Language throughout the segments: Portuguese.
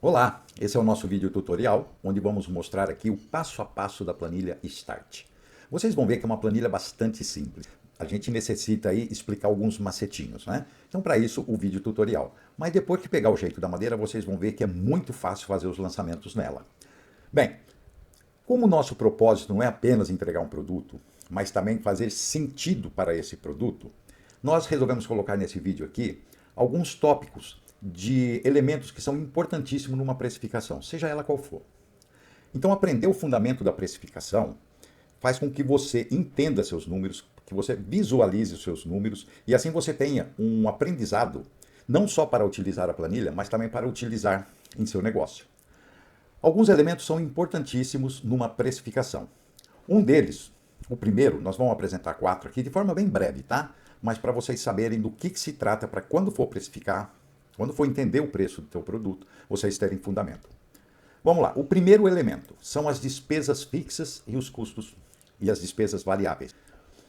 Olá, esse é o nosso vídeo tutorial, onde vamos mostrar aqui o passo a passo da planilha Start. Vocês vão ver que é uma planilha bastante simples. A gente necessita aí explicar alguns macetinhos, né? Então, para isso, o vídeo tutorial. Mas depois que pegar o jeito da madeira, vocês vão ver que é muito fácil fazer os lançamentos nela. Bem, como o nosso propósito não é apenas entregar um produto, mas também fazer sentido para esse produto, nós resolvemos colocar nesse vídeo aqui alguns tópicos de elementos que são importantíssimos numa precificação, seja ela qual for. Então, aprender o fundamento da precificação faz com que você entenda seus números, que você visualize os seus números e assim você tenha um aprendizado não só para utilizar a planilha, mas também para utilizar em seu negócio. Alguns elementos são importantíssimos numa precificação. Um deles, o primeiro, nós vamos apresentar 4 aqui de forma bem breve, tá? Mas para vocês saberem do que se trata para quando for precificar, quando for entender o preço do teu produto, vocês terem fundamento. Vamos lá, o primeiro elemento são as despesas fixas e os custos e as despesas variáveis.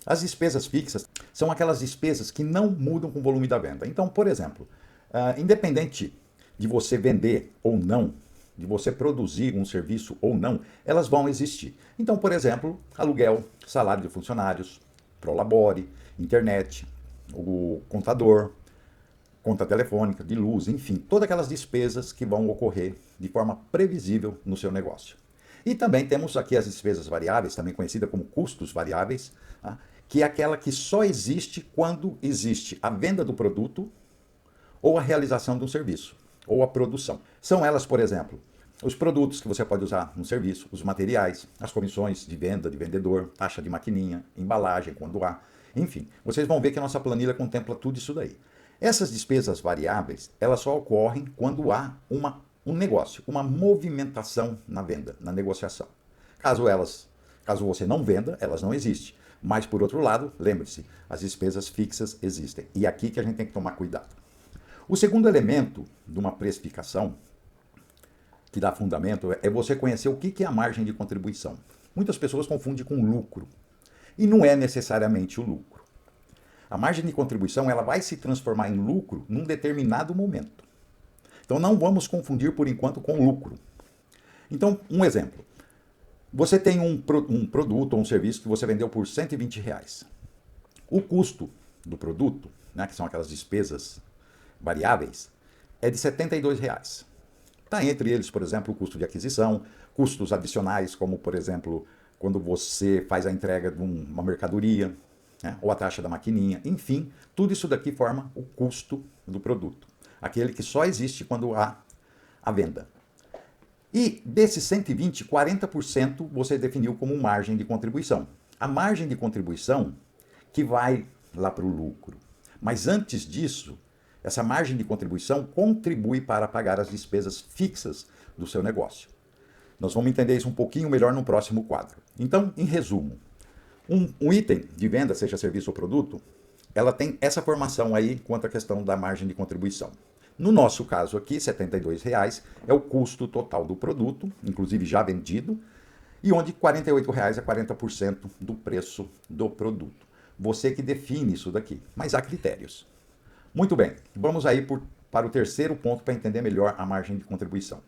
As despesas fixas são aquelas despesas que não mudam com o volume da venda. Então, por exemplo, independente de você vender ou não, de você produzir um serviço ou não, elas vão existir. Então, por exemplo, aluguel, salário de funcionários, prolabore, internet, o contador, conta telefônica, de luz, enfim, todas aquelas despesas que vão ocorrer de forma previsível no seu negócio. E também temos aqui as despesas variáveis, também conhecida como custos variáveis, tá? Que é aquela que só existe quando existe a venda do produto ou a realização de um serviço, ou a produção. São elas, por exemplo, os produtos que você pode usar no serviço, os materiais, as comissões de venda de vendedor, taxa de maquininha, embalagem quando há, enfim. Vocês vão ver que a nossa planilha contempla tudo isso daí. Essas despesas variáveis, elas só ocorrem quando há um negócio, uma movimentação na venda, na negociação. Caso você não venda, elas não existem. Mas, por outro lado, lembre-se, as despesas fixas existem. E é aqui que a gente tem que tomar cuidado. O segundo elemento de uma precificação que dá fundamento é você conhecer o que é a margem de contribuição. Muitas pessoas confundem com lucro. E não é necessariamente o lucro. A margem de contribuição ela vai se transformar em lucro num determinado momento. Então não vamos confundir por enquanto com lucro. Então, um exemplo. Você tem um produto ou um serviço que você vendeu por R$ 120. O custo do produto, né, que são aquelas despesas variáveis, é de R$ 72. Está entre eles, por exemplo, o custo de aquisição, custos adicionais, como, por exemplo, quando você faz a entrega de uma mercadoria, né, ou a taxa da maquininha, enfim, tudo isso daqui forma o custo do produto, aquele que só existe quando há a venda. E desses 120, 40% você definiu como margem de contribuição. A margem de contribuição que vai lá para o lucro. Mas antes disso, essa margem de contribuição contribui para pagar as despesas fixas do seu negócio. Nós vamos entender isso um pouquinho melhor no próximo quadro. Então, em resumo, um item de venda, seja serviço ou produto, ela tem essa formação aí quanto à questão da margem de contribuição. No nosso caso aqui, R$ 72 é o custo total do produto, inclusive já vendido, e onde R$ 48 é 40% do preço do produto. Você que define isso daqui, mas há critérios. Muito bem, vamos aí para o terceiro ponto para entender melhor a margem de contribuição.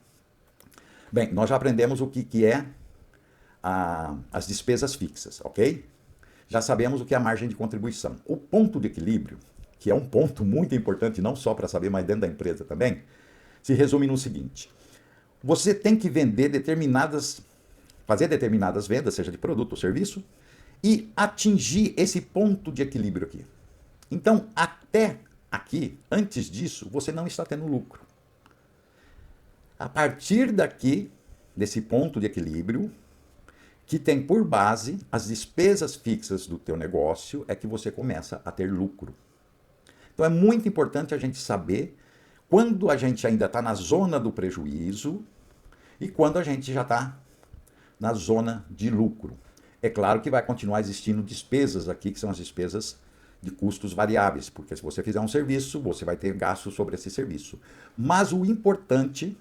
Bem, nós já aprendemos o que é as despesas fixas, ok? Já sabemos o que é a margem de contribuição. O ponto de equilíbrio, que é um ponto muito importante, não só para saber, mas dentro da empresa também, se resume no seguinte. Você tem que fazer determinadas vendas, seja de produto ou serviço, e atingir esse ponto de equilíbrio aqui. Então, até aqui, antes disso, você não está tendo lucro. A partir daqui, desse ponto de equilíbrio, que tem por base as despesas fixas do teu negócio, é que você começa a ter lucro. Então é muito importante a gente saber quando a gente ainda está na zona do prejuízo e quando a gente já está na zona de lucro. É claro que vai continuar existindo despesas aqui, que são as despesas de custos variáveis, porque se você fizer um serviço, você vai ter gastos sobre esse serviço. Mas o importante,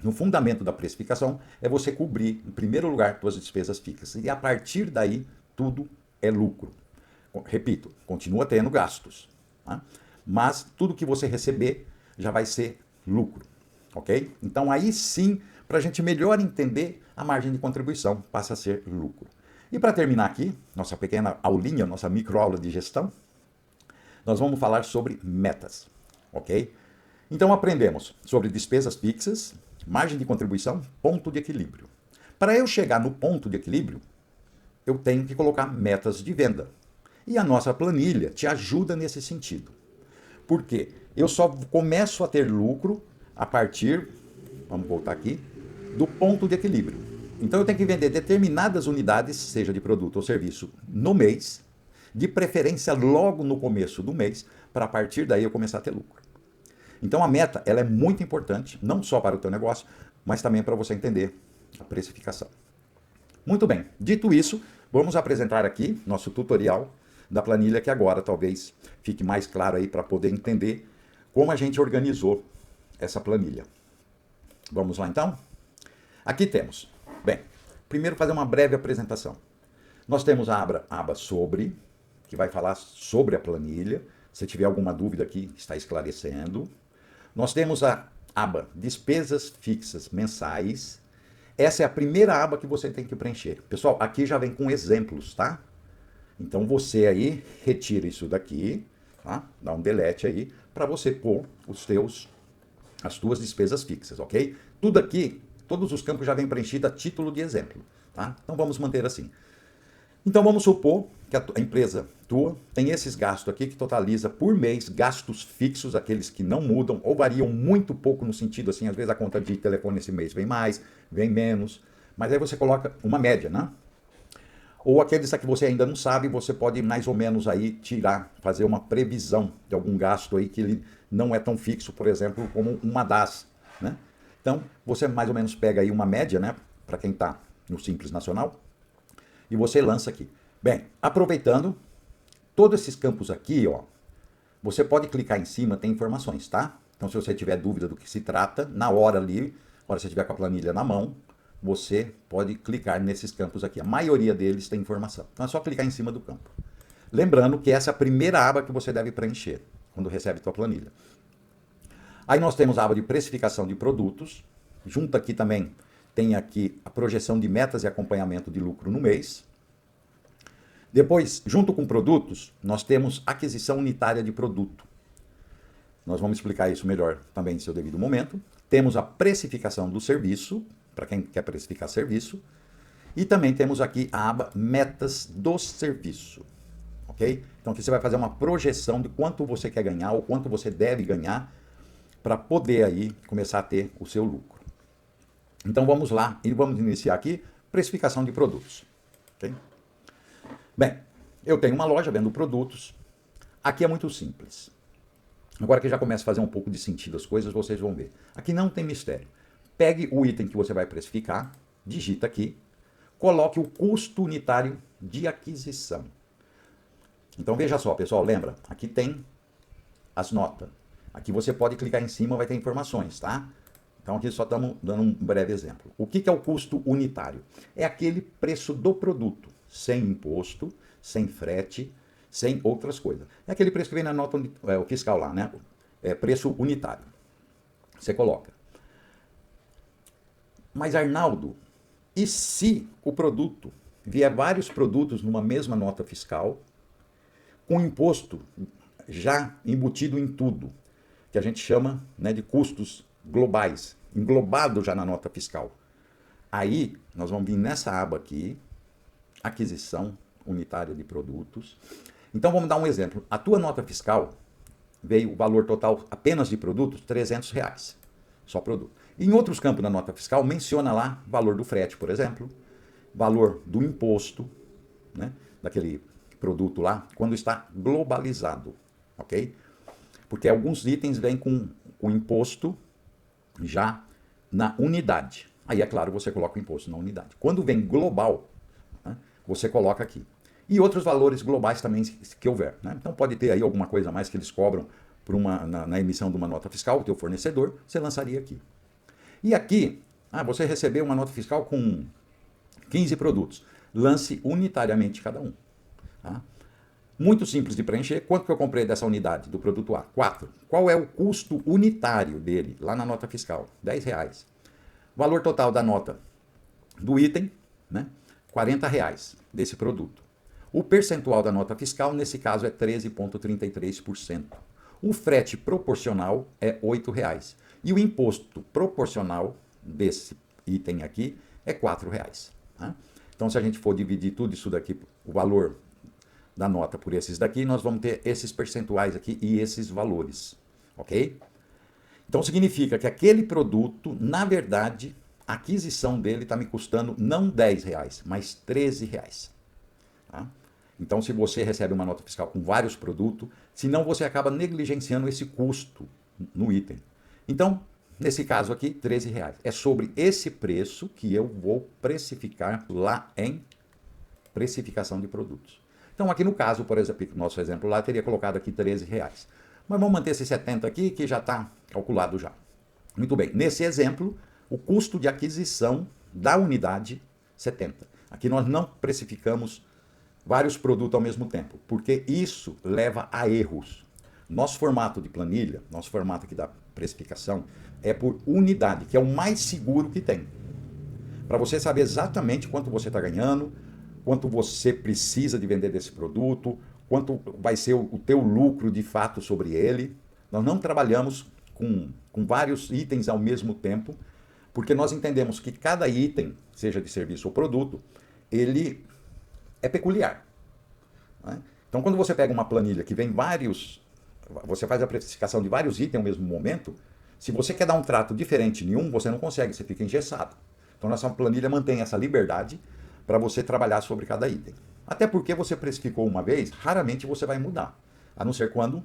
no fundamento da precificação, é você cobrir, em primeiro lugar, suas despesas fixas. E a partir daí, tudo é lucro. Repito, continua tendo gastos. Tá? Mas tudo que você receber já vai ser lucro. ok? Então aí sim, para a gente melhor entender, a margem de contribuição passa a ser lucro. E para terminar aqui, nossa pequena aulinha, nossa microaula de gestão, nós vamos falar sobre metas, ok? Então aprendemos sobre despesas fixas, margem de contribuição, ponto de equilíbrio. Para eu chegar no ponto de equilíbrio, eu tenho que colocar metas de venda. E a nossa planilha te ajuda nesse sentido. Por quê? Eu só começo a ter lucro a partir, vamos voltar aqui, do ponto de equilíbrio. Então eu tenho que vender determinadas unidades, seja de produto ou serviço, no mês, de preferência logo no começo do mês, para a partir daí eu começar a ter lucro. Então a meta ela é muito importante, não só para o teu negócio, mas também para você entender a precificação. Muito bem, dito isso, vamos apresentar aqui nosso tutorial da planilha que agora talvez fique mais claro aí para poder entender como a gente organizou essa planilha. Vamos lá então? Aqui temos, bem, primeiro fazer uma breve apresentação. Nós temos a aba sobre, que vai falar sobre a planilha. Se tiver alguma dúvida aqui, está esclarecendo. Nós temos a aba despesas fixas mensais. Essa é a primeira aba que você tem que preencher. Pessoal, aqui já vem com exemplos, tá? Então você aí retira isso daqui, tá? Dá um delete aí, para você pôr as tuas despesas fixas, ok? Tudo aqui, todos os campos já vêm preenchidos a título de exemplo, tá? Então vamos manter assim. Então vamos supor que a empresa tua tem esses gastos aqui que totaliza por mês gastos fixos, aqueles que não mudam ou variam muito pouco no sentido assim, às vezes a conta de telefone esse mês vem mais, vem menos, mas aí você coloca uma média, né? Ou aqueles que você ainda não sabe, você pode mais ou menos aí tirar, fazer uma previsão de algum gasto aí que ele não é tão fixo, por exemplo, como uma DAS, né? Então, você mais ou menos pega aí uma média, né, para quem está no Simples Nacional, e você lança aqui. Bem, aproveitando, todos esses campos aqui, ó, você pode clicar em cima, tem informações, tá? Então, se você tiver dúvida do que se trata, na hora ali, quando você estiver com a planilha na mão, você pode clicar nesses campos aqui. A maioria deles tem informação. Então é só clicar em cima do campo. Lembrando que essa é a primeira aba que você deve preencher quando recebe a tua planilha. Aí nós temos a aba de precificação de produtos. Junto aqui também tem aqui a projeção de metas e acompanhamento de lucro no mês. Depois, junto com produtos, nós temos aquisição unitária de produto. Nós vamos explicar isso melhor também em seu devido momento. Temos a precificação do serviço, para quem quer precificar serviço. E também temos aqui a aba metas do serviço, ok? Então aqui você vai fazer uma projeção de quanto você quer ganhar ou quanto você deve ganhar para poder aí começar a ter o seu lucro. Então vamos lá e vamos iniciar aqui precificação de produtos, ok? Bem, eu tenho uma loja vendo produtos. Aqui é muito simples. Agora que já começa a fazer um pouco de sentido as coisas, vocês vão ver. Aqui não tem mistério. Pegue o item que você vai precificar, digita aqui, coloque o custo unitário de aquisição. Então veja só, pessoal, lembra, aqui tem as notas. Aqui você pode clicar em cima, vai ter informações, tá? Então aqui só estamos dando um breve exemplo. O que é o custo unitário? É aquele preço do produto, sem imposto, sem frete, sem outras coisas. É aquele preço que vem na nota o fiscal lá, né? É preço unitário. Você coloca. Mas Arnaldo, e se o produto vier vários produtos numa mesma nota fiscal, com imposto já embutido em tudo, que a gente chama, né, de custos globais, englobado já na nota fiscal? Aí nós vamos vir nessa aba aqui, aquisição unitária de produtos. Então vamos dar um exemplo. A tua nota fiscal veio o valor total apenas de produtos, R$300, só produto. Em outros campos da nota fiscal, menciona lá valor do frete, por exemplo, valor do imposto, né, daquele produto lá, quando está globalizado, ok? Porque alguns itens vêm com o imposto já na unidade. Aí, é claro, você coloca o imposto na unidade. Quando vem global, né, você coloca aqui. E outros valores globais também que houver, né? Então pode ter aí alguma coisa a mais que eles cobram por na emissão de uma nota fiscal, o teu fornecedor, você lançaria aqui. E aqui, você recebeu uma nota fiscal com 15 produtos. Lance unitariamente cada um. Tá? Muito simples de preencher. Quanto que eu comprei dessa unidade do produto A? 4. Qual é o custo unitário dele? Lá na nota fiscal, R$ 10. Valor total da nota do item, né? R$ 40 desse produto. O percentual da nota fiscal, nesse caso, é 13,33%. O frete proporcional é R$ 8. E o imposto proporcional desse item aqui é R$ 4. Tá? Então, se a gente for dividir tudo isso daqui, o valor da nota por esses daqui, nós vamos ter esses percentuais aqui e esses valores, ok? Então significa que aquele produto, na verdade, a aquisição dele está me custando não R$ 10, mas R$ 13. Tá? Então se você recebe uma nota fiscal com vários produtos, senão você acaba negligenciando esse custo no item. Então, nesse caso aqui, R$ 13. É sobre esse preço que eu vou precificar lá em precificação de produtos. Então, aqui no caso, por exemplo, nosso exemplo lá, teria colocado aqui R$ 13. Mas vamos manter esse 70 aqui, que já está calculado já. Muito bem. Nesse exemplo, o custo de aquisição da unidade, 70. Aqui nós não precificamos vários produtos ao mesmo tempo, porque isso leva a erros. Nosso formato de planilha, nosso formato aqui da precificação, é por unidade, que é o mais seguro que tem. Para você saber exatamente quanto você está ganhando, quanto você precisa de vender desse produto, quanto vai ser o teu lucro de fato sobre ele. Nós não trabalhamos com vários itens ao mesmo tempo, porque nós entendemos que cada item, seja de serviço ou produto, ele é peculiar. Né? Então, quando você pega uma planilha que vem você faz a precificação de vários itens ao mesmo momento, se você quer dar um trato diferente em um, você não consegue, você fica engessado. Então, nossa planilha mantém essa liberdade para você trabalhar sobre cada item. Até porque você precificou uma vez, raramente você vai mudar. A não ser quando,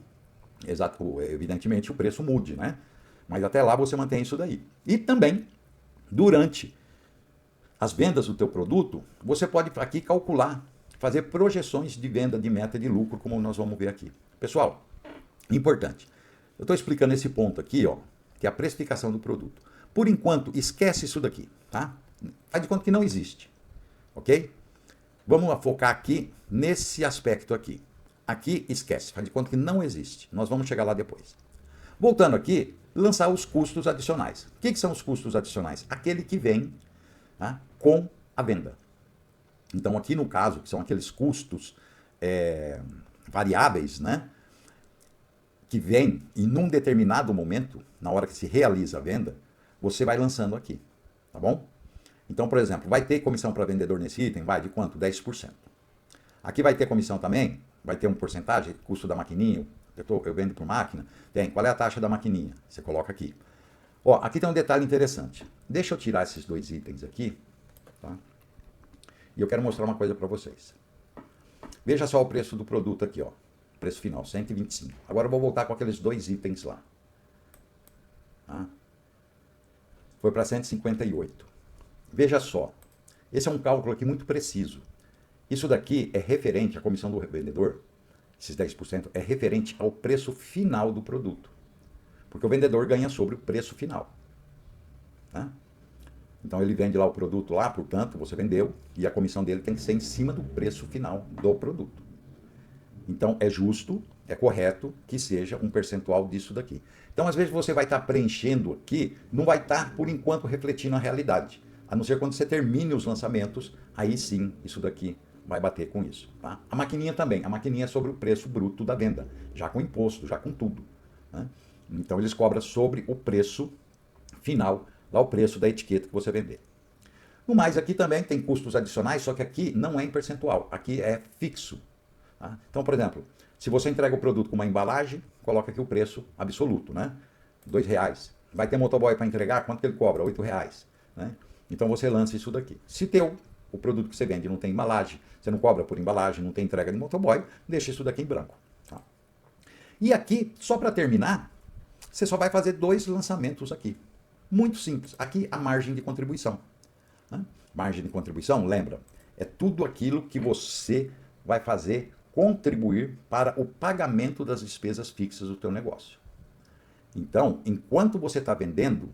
evidentemente, o preço mude, né? Mas até lá você mantém isso daí. E também, durante as vendas do teu produto, você pode aqui calcular, fazer projeções de venda, de meta, de lucro, como nós vamos ver aqui. Pessoal, importante. Eu estou explicando esse ponto aqui, ó, que é a precificação do produto. Por enquanto, esquece isso daqui, tá? Faz de conta que não existe. Ok? Vamos focar aqui nesse aspecto aqui. Aqui, esquece, faz de conta que não existe. Nós vamos chegar lá depois. Voltando aqui, lançar os custos adicionais. O que são os custos adicionais? Aquele que vem, tá, com a venda. Então, aqui no caso, que são aqueles custos variáveis, né? Que vem e num determinado momento, na hora que se realiza a venda, você vai lançando aqui. Tá bom? Então, por exemplo, vai ter comissão para vendedor nesse item? Vai de quanto? 10%. Aqui vai ter comissão também? Vai ter um porcentagem, custo da maquininha, eu vendo por máquina? Tem. Qual é a taxa da maquininha? Você coloca aqui. Ó, aqui tem um detalhe interessante. Deixa eu tirar esses dois itens aqui, tá? E eu quero mostrar uma coisa para vocês. Veja só o preço do produto aqui, ó. Preço final, 125. Agora eu vou voltar com aqueles dois itens lá. Tá? Foi para 158. Veja só, esse é um cálculo aqui muito preciso. Isso daqui é referente à comissão do vendedor, esses 10% é referente ao preço final do produto. Porque o vendedor ganha sobre o preço final. Tá? Então ele vende lá o produto lá, portanto, você vendeu, e a comissão dele tem que ser em cima do preço final do produto. Então é justo, é correto que seja um percentual disso daqui. Então às vezes você vai estar preenchendo aqui, não vai estar por enquanto refletindo a realidade. A não ser quando você termine os lançamentos, aí sim, isso daqui vai bater com isso. Tá? A maquininha também. A maquininha é sobre o preço bruto da venda, já com imposto, já com tudo. Né? Então eles cobram sobre o preço final, lá o preço da etiqueta que você vender. No mais, aqui também tem custos adicionais, só que aqui não é em percentual, aqui é fixo. Tá? Então, por exemplo, se você entrega o produto com uma embalagem, coloca aqui o preço absoluto, né? R$ 2. Vai ter motoboy para entregar, quanto que ele cobra? R$ 8. Né? Então você lança isso daqui. Se o produto que você vende não tem embalagem, você não cobra por embalagem, não tem entrega de motoboy, deixa isso daqui em branco. Tá? E aqui, só para terminar, você só vai fazer 2 lançamentos aqui. Muito simples. Aqui a margem de contribuição. Né? Margem de contribuição, lembra, é tudo aquilo que você vai fazer contribuir para o pagamento das despesas fixas do teu negócio. Então, enquanto você está vendendo,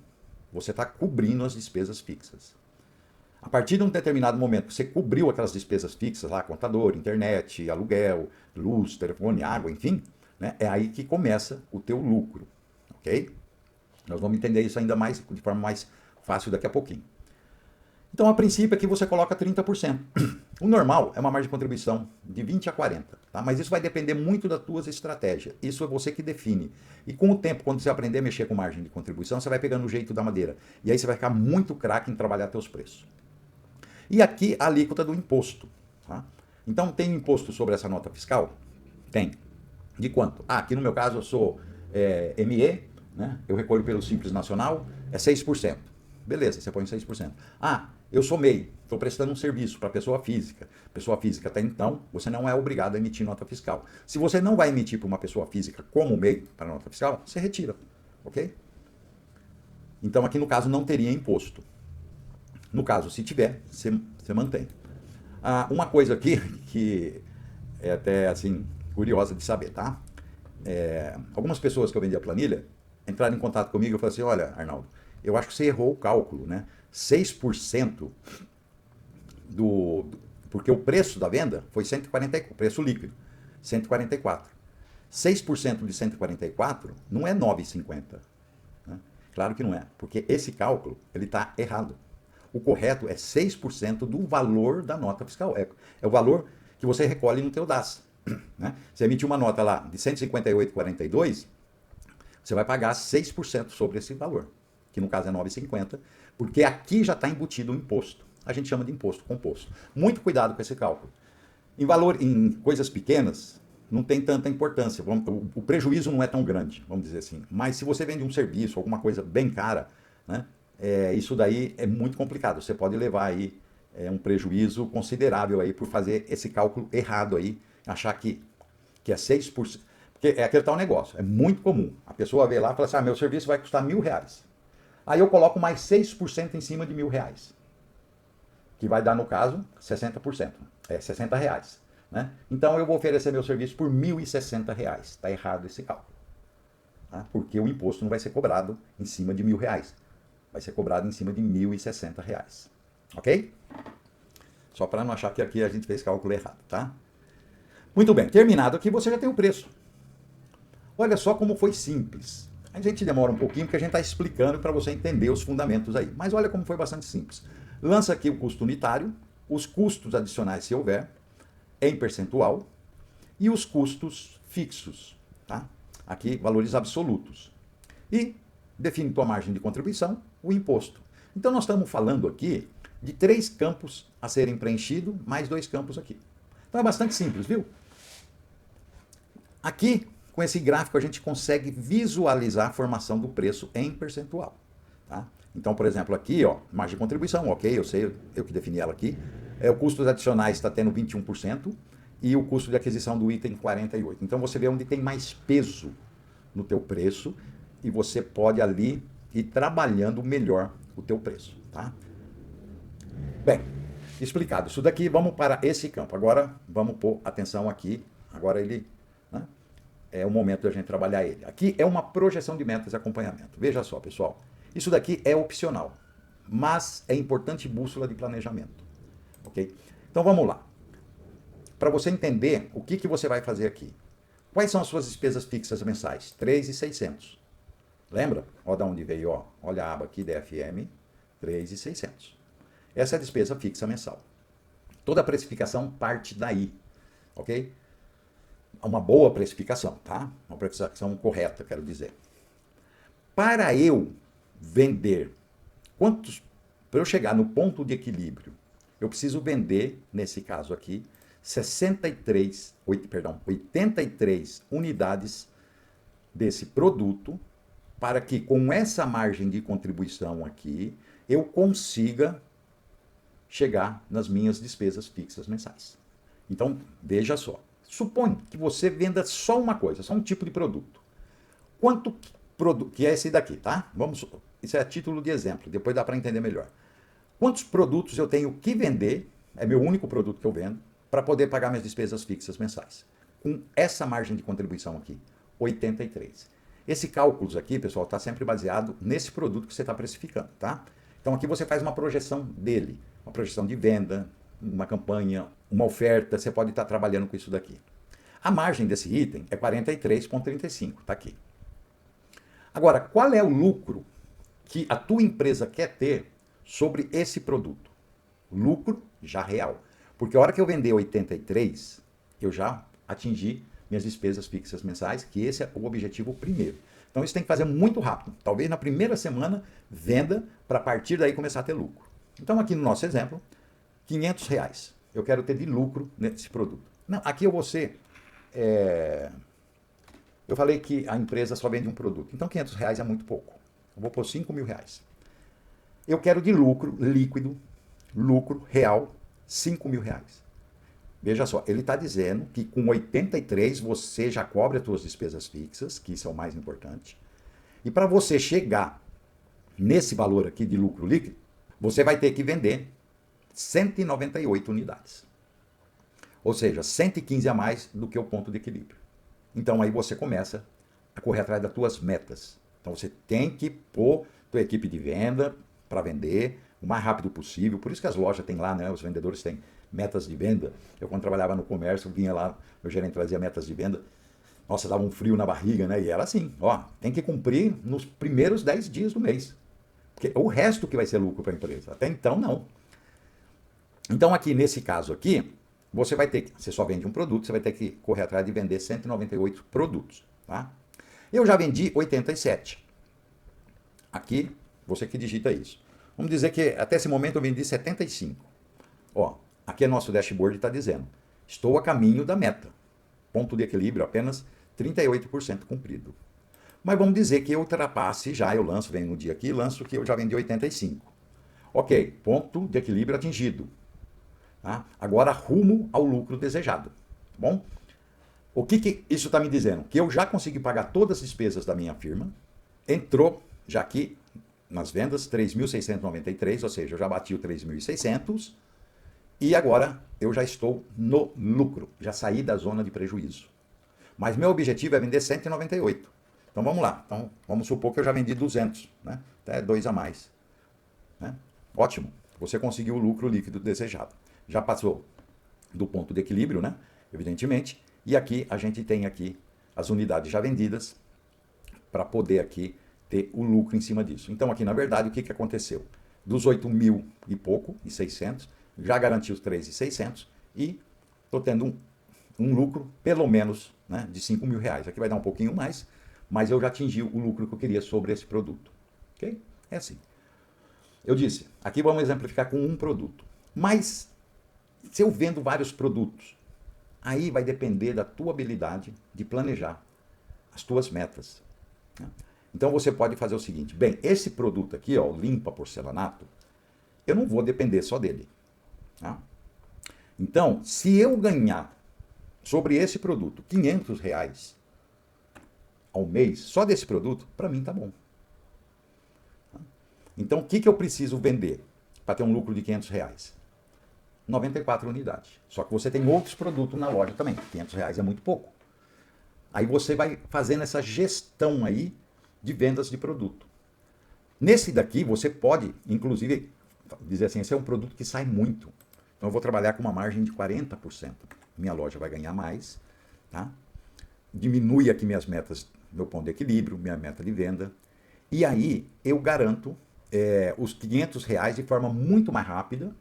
você está cobrindo as despesas fixas. A partir de um determinado momento que você cobriu aquelas despesas fixas lá, contador, internet, aluguel, luz, telefone, água, enfim, né, é aí que começa o teu lucro, ok? Nós vamos entender isso ainda mais, de forma mais fácil daqui a pouquinho. Então, a princípio, aqui você coloca 30%. O normal é uma margem de contribuição de 20 a 40, tá? Mas isso vai depender muito das tuas estratégias. Isso é você que define. E com o tempo, quando você aprender a mexer com margem de contribuição, você vai pegando o jeito da madeira. E aí você vai ficar muito craque em trabalhar teus preços. E aqui a alíquota do imposto, tá? Então, tem imposto sobre essa nota fiscal? Tem. De quanto? Aqui no meu caso eu sou ME, né? Eu recolho pelo Simples Nacional, é 6%. Beleza, você põe 6%. Eu sou MEI, estou prestando um serviço para pessoa física. Pessoa física até então, você não é obrigado a emitir nota fiscal. Se você não vai emitir para uma pessoa física como MEI para nota fiscal, você retira, ok? Então aqui no caso não teria imposto. No caso, se tiver, você mantém. Uma coisa aqui que é até assim curiosa de saber, tá? Algumas pessoas que eu vendi a planilha entraram em contato comigo e falaram assim, olha, Arnaldo, eu acho que você errou o cálculo, né? 6% porque o preço da venda foi 144, preço líquido, 144. 6% de 144 não é 9,50. Né? Claro que não é, porque esse cálculo ele está errado. O correto é 6% do valor da nota fiscal. É o valor que você recolhe no teu DAS. Né? Você emitiu uma nota lá de 158,42, você vai pagar 6% sobre esse valor, que no caso é 9,50, porque aqui já está embutido o imposto. A gente chama de imposto composto. Muito cuidado com esse cálculo. Em coisas pequenas, não tem tanta importância. O prejuízo não é tão grande, vamos dizer assim. Mas se você vende um serviço, alguma coisa bem cara, né, isso daí é muito complicado. Você pode levar aí um prejuízo considerável aí por fazer esse cálculo errado aí, achar que é 6%. Porque é aquele tal negócio, é muito comum. A pessoa vê lá e fala assim, meu serviço vai custar R$1.000. Aí eu coloco mais 6% em cima de R$1.000. Que vai dar, no caso, 60%. É R$60. Né? Então eu vou oferecer meu serviço por R$1.060. Está errado esse cálculo. Tá? Porque o imposto não vai ser cobrado em cima de R$1.000. Vai ser cobrado em cima de R$1.060. Ok? Só para não achar que aqui a gente fez cálculo errado, tá? Muito bem, terminado aqui, você já tem o preço. Olha só como foi simples. A gente demora um pouquinho porque a gente está explicando para você entender os fundamentos aí. Mas olha como foi bastante simples. Lança aqui o custo unitário, os custos adicionais se houver, em percentual, e os custos fixos, tá? Aqui, valores absolutos. E define tua margem de contribuição, o imposto. Então nós estamos falando aqui de 3 campos a serem preenchidos, mais 2 campos aqui. Então é bastante simples, viu? Aqui, com esse gráfico, a gente consegue visualizar a formação do preço em percentual. Tá? Então, por exemplo, aqui, ó, margem de contribuição, ok, eu sei, eu que defini ela aqui. O custo adicionais está tendo 21% e o custo de aquisição do item 48%. Então você vê onde tem mais peso no teu preço e você pode ali ir trabalhando melhor o teu preço. Tá? Bem, explicado isso daqui, vamos para esse campo. Agora vamos pôr atenção aqui. Agora ele... Né? É o momento da gente trabalhar ele. Aqui é uma projeção de metas e acompanhamento. Veja só, pessoal. Isso daqui é opcional, mas é importante bússola de planejamento. Ok? Então vamos lá. Para você entender o que você vai fazer aqui. Quais são as suas despesas fixas mensais? 3.600. Lembra? Olha de onde veio, ó. Olha a aba aqui, DFM, 3.600. Essa é a despesa fixa mensal. Toda a precificação parte daí. Ok? Uma boa precificação, tá? Uma precificação correta, quero dizer. Para eu vender, para eu chegar no ponto de equilíbrio, eu preciso vender, nesse caso aqui, 83 unidades desse produto, para que com essa margem de contribuição aqui, eu consiga chegar nas minhas despesas fixas mensais. Então, veja só. Supõe que você venda só uma coisa, só um tipo de produto. Quanto produto, que é esse daqui, tá? Isso é a título de exemplo, depois dá para entender melhor. Quantos produtos eu tenho que vender, é meu único produto que eu vendo, para poder pagar minhas despesas fixas mensais. Com essa margem de contribuição aqui, 83. Esse cálculo aqui, pessoal, está sempre baseado nesse produto que você está precificando, tá? Então aqui você faz uma projeção dele. uma projeção de venda, uma campanha, uma oferta, você pode estar trabalhando com isso daqui. A margem desse item é 43,35, está aqui. Agora, qual é o lucro que a tua empresa quer ter sobre esse produto? Lucro já real. Porque a hora que eu vender 83, eu já atingi minhas despesas fixas mensais, que esse é o objetivo primeiro. Então isso tem que fazer muito rápido. Talvez na primeira semana venda para a partir daí começar a ter lucro. Então aqui no nosso exemplo, R$ 500 eu quero ter de lucro nesse produto. Não, aqui eu vou ser... Eu falei que a empresa só vende um produto. Então R$ 500 é muito pouco. Eu vou pôr R$ 5.000. Eu quero de lucro líquido, lucro real, R$ 5.000. Veja só, ele está dizendo que com 83 você já cobre as suas despesas fixas, que isso é o mais importante. E para você chegar nesse valor aqui de lucro líquido, você vai ter que vender 198 unidades. Ou seja, 115 a mais do que o ponto de equilíbrio. Então aí você começa a correr atrás das tuas metas. Então você tem que pôr tua equipe de venda para vender o mais rápido possível. Por isso que as lojas têm lá, né? Os vendedores têm metas de venda. Eu quando trabalhava no comércio, vinha lá, meu gerente trazia metas de venda. Nossa, dava um frio na barriga, né? E era assim, ó, tem que cumprir nos primeiros 10 dias do mês. Porque é o resto que vai ser lucro para a empresa. Até então, não. Então aqui, nesse caso aqui, você só vende um produto, você vai ter que correr atrás de vender 198 produtos, tá? Eu já vendi 87. Aqui, você que digita isso. Vamos dizer que até esse momento eu vendi 75. Ó, aqui é nosso dashboard está dizendo, estou a caminho da meta. Ponto de equilíbrio apenas 38% cumprido. Mas vamos dizer que eu ultrapasse já, eu lanço, venho no dia aqui, lanço que eu já vendi 85. Ok, ponto de equilíbrio atingido. Tá? Agora rumo ao lucro desejado. Tá bom? O que isso está me dizendo? Que eu já consegui pagar todas as despesas da minha firma, entrou já aqui nas vendas 3.693, ou seja, eu já bati o 3.600 e agora eu já estou no lucro, já saí da zona de prejuízo. Mas meu objetivo é vender 198. Então vamos lá, então, vamos supor que eu já vendi 200, né? Até 2 a mais. Né? Ótimo, você conseguiu o lucro líquido desejado. Já passou do ponto de equilíbrio, né? Evidentemente. E aqui a gente tem aqui as unidades já vendidas para poder aqui ter o lucro em cima disso. Então aqui na verdade o que aconteceu? Dos 8.000 e pouco, e 600, já garanti os 3.600 e estou tendo um lucro pelo menos, né, de R$ 5.000. Aqui vai dar um pouquinho mais, mas eu já atingi o lucro que eu queria sobre esse produto. Ok? É assim. Eu disse, aqui vamos exemplificar com um produto. Mas se eu vendo vários produtos, aí vai depender da tua habilidade de planejar as tuas metas. Né? Então você pode fazer o seguinte, bem, esse produto aqui, ó, limpa porcelanato, eu não vou depender só dele. Tá? Então, se eu ganhar sobre esse produto R$ 500 ao mês, só desse produto, para mim tá bom. Tá? Então, o que eu preciso vender para ter um lucro de R$ 500? 94 unidades. Só que você tem outros produtos na loja também. R$ 500 é muito pouco. Aí você vai fazendo essa gestão aí de vendas de produto. Nesse daqui você pode, inclusive, dizer assim, esse é um produto que sai muito. Então eu vou trabalhar com uma margem de 40%. Minha loja vai ganhar mais, tá? Diminui aqui minhas metas, meu ponto de equilíbrio, minha meta de venda. E aí eu garanto os R$ 500 de forma muito mais rápida,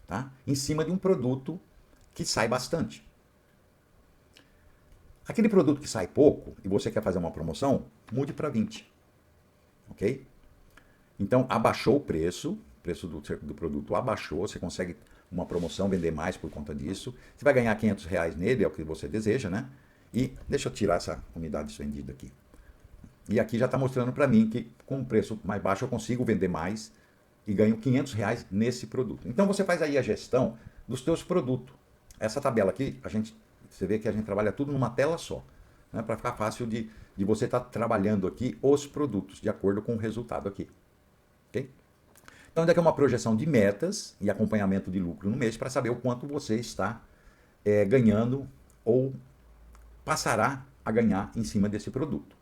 tá? Em cima de um produto que sai bastante. Aquele produto que sai pouco e você quer fazer uma promoção, mude para 20. Ok? Então, abaixou o preço do produto abaixou, você consegue uma promoção, vender mais por conta disso. Você vai ganhar R$ 500 nele, é o que você deseja, né? E deixa eu tirar essa unidade vendida aqui. E aqui já está mostrando para mim que com um preço mais baixo eu consigo vender mais e ganho R$ 500 nesse produto. Então você faz aí a gestão dos teus produtos. Essa tabela aqui, você vê que a gente trabalha tudo numa tela só, né, para ficar fácil de você estar trabalhando aqui os produtos de acordo com o resultado aqui. Okay? Então daqui é uma projeção de metas e acompanhamento de lucro no mês para saber o quanto você está ganhando ou passará a ganhar em cima desse produto.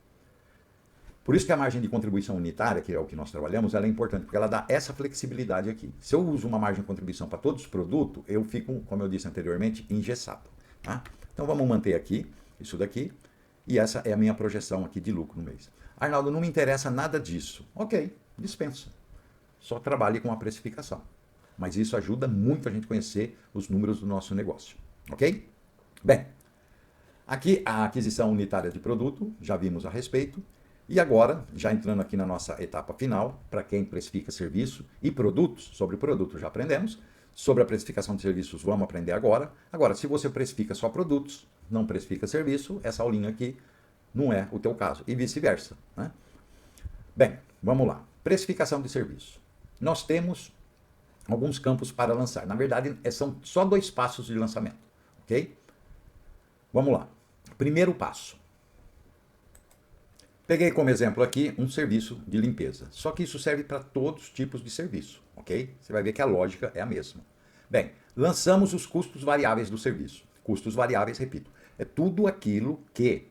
Por isso que a margem de contribuição unitária, que é o que nós trabalhamos, ela é importante, porque ela dá essa flexibilidade aqui. Se eu uso uma margem de contribuição para todos os produtos, eu fico, como eu disse anteriormente, engessado. Tá? Então vamos manter aqui, isso daqui, e essa é a minha projeção aqui de lucro no mês. Arnaldo, não me interessa nada disso. Ok, dispensa. Só trabalhe com a precificação. Mas isso ajuda muito a gente conhecer os números do nosso negócio. Ok? Bem, aqui a aquisição unitária de produto, já vimos a respeito. E agora, já entrando aqui na nossa etapa final, para quem precifica serviço e produtos, sobre produtos já aprendemos, sobre a precificação de serviços vamos aprender agora. Agora, se você precifica só produtos, não precifica serviço, essa aulinha aqui não é o teu caso, e vice-versa, né? Bem, vamos lá. Precificação de serviço. Nós temos alguns campos para lançar. Na verdade, são só 2 passos de lançamento, ok? Vamos lá. Primeiro passo. Peguei como exemplo aqui um serviço de limpeza. Só que isso serve para todos os tipos de serviço, ok? Você vai ver que a lógica é a mesma. Bem, lançamos os custos variáveis do serviço. Custos variáveis, repito, é tudo aquilo que